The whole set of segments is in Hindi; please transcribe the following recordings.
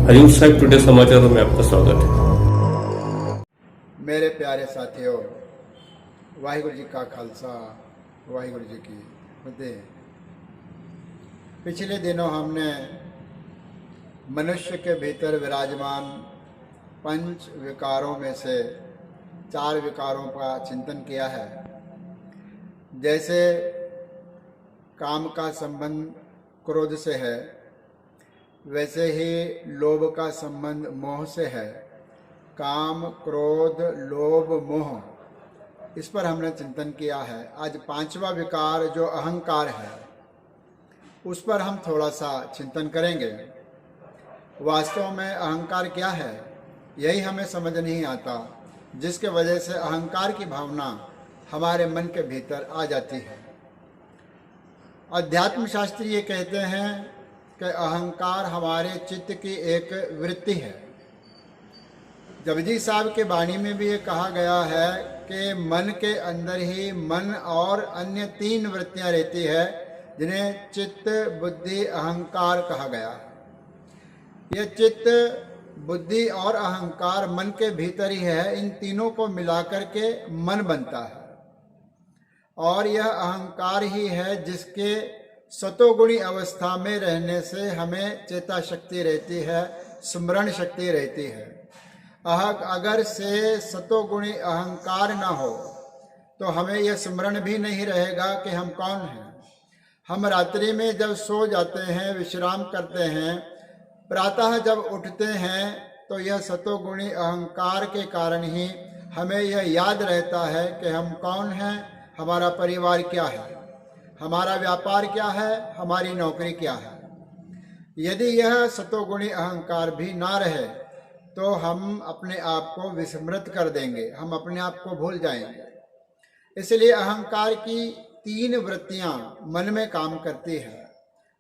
हरिओम साहिब टुडे समाचारों में आपका स्वागत है। मेरे प्यारे साथियों, वाहिगुरु जी का खालसा, वाहिगुरु जी की फतेह। पिछले दिनों हमने मनुष्य के भीतर विराजमान पंच विकारों में से 4 विकारों का चिंतन किया है। जैसे काम का संबंध क्रोध से है, वैसे ही लोभ का संबंध मोह से है। काम, क्रोध, लोभ, मोह, इस पर हमने चिंतन किया है। आज 5वां विकार जो अहंकार है, उस पर हम थोड़ा सा चिंतन करेंगे। वास्तव में अहंकार क्या है, यही हमें समझ नहीं आता, जिसके वजह से अहंकार की भावना हमारे मन के भीतर आ जाती है। अध्यात्म शास्त्री ये कहते हैं कि अहंकार हमारे चित्त की एक वृत्ति है। जपजी साहब के वाणी में भी ये कहा गया है कि मन के अंदर ही मन और अन्य 3 वृत्तियां रहती है, जिन्हें चित्त, बुद्धि, अहंकार कहा गया है। ये चित्त, बुद्धि और अहंकार मन के भीतर ही है। इन तीनों को मिलाकर के मन बनता है, और यह अहंकार ही है जिसके सतोगुणी अवस्था में रहने से हमें चेता शक्ति रहती है, स्मरण शक्ति रहती है। अगर से सतोगुणी अहंकार न हो तो हमें यह स्मरण भी नहीं रहेगा कि हम कौन हैं। हम रात्रि में जब सो जाते हैं, विश्राम करते हैं, प्रातः जब उठते हैं, तो यह सतोगुणी अहंकार के कारण ही हमें यह याद रहता है कि हम कौन हैं, हमारा परिवार क्या है, हमारा व्यापार क्या है, हमारी नौकरी क्या है। यदि यह सतोगुणी अहंकार भी ना रहे तो हम अपने आप को विस्मृत कर देंगे, हम अपने आप को भूल जाएंगे। इसलिए अहंकार की 3 वृत्तियां मन में काम करती है।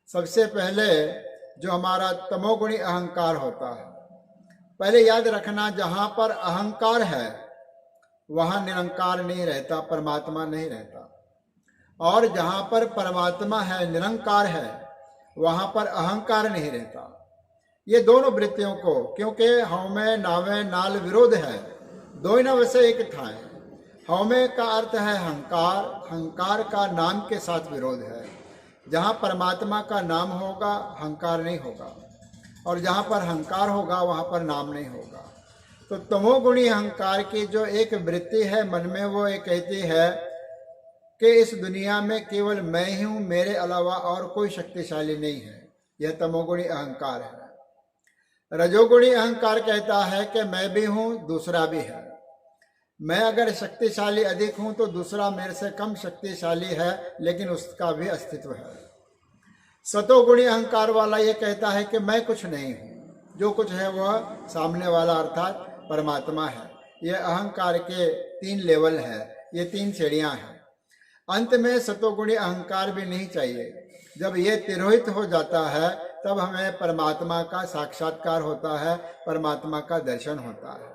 सबसे पहले जो हमारा तमोगुणी अहंकार होता है, पहले याद रखना, जहां पर अहंकार है वहां निरंकार नहीं रहता, परमात्मा नहीं रहता। और जहां पर परमात्मा है, निरंकार है, वहां पर अहंकार नहीं रहता। ये दोनों वृत्तियों को, क्योंकि हौमे नावे नाल विरोध है, दो न वैसे एक ठाए। हौमे का अर्थ है अहंकार, अहंकार का नाम के साथ विरोध है। जहाँ परमात्मा का नाम होगा, अहंकार नहीं होगा, और जहाँ पर अहंकार होगा वहाँ पर नाम नहीं होगा। तो तमोगुणी अहंकार की जो एक वृत्ति है मन में, वो ये कहती है कि इस दुनिया में केवल मैं ही हूँ, मेरे अलावा और कोई शक्तिशाली नहीं है। यह तमोगुणी अहंकार है। रजोगुणी अहंकार कहता है कि मैं भी हूँ, दूसरा भी है। मैं अगर शक्तिशाली अधिक हूं तो दूसरा मेरे से कम शक्तिशाली है, लेकिन उसका भी अस्तित्व है। सतोगुणी अहंकार वाला ये कहता है कि मैं कुछ नहीं हूं, जो कुछ है वह सामने वाला अर्थात परमात्मा है। ये अहंकार के 3 लेवल है, ये 3 श्रेणियां हैं। अंत में सतोगुणी अहंकार भी नहीं चाहिए। जब ये तिरोहित हो जाता है तब हमें परमात्मा का साक्षात्कार होता है, परमात्मा का दर्शन होता है।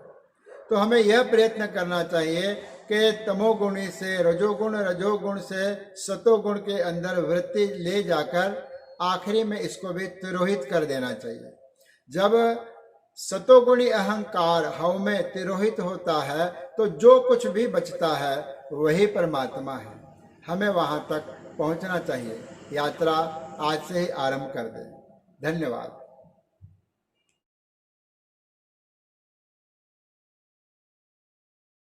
तो हमें यह प्रयत्न करना चाहिए कि तमोगुणी से रजोगुण से सतोगुण के अंदर वृत्ति ले जाकर आखिरी में इसको भी तिरोहित कर देना चाहिए। जब सतोगुणी अहंकार हव में तिरोहित होता है तो जो कुछ भी बचता है वही परमात्मा है। हमें वहां तक पहुंचना चाहिए। यात्रा आज से ही आरंभ कर दें। धन्यवाद।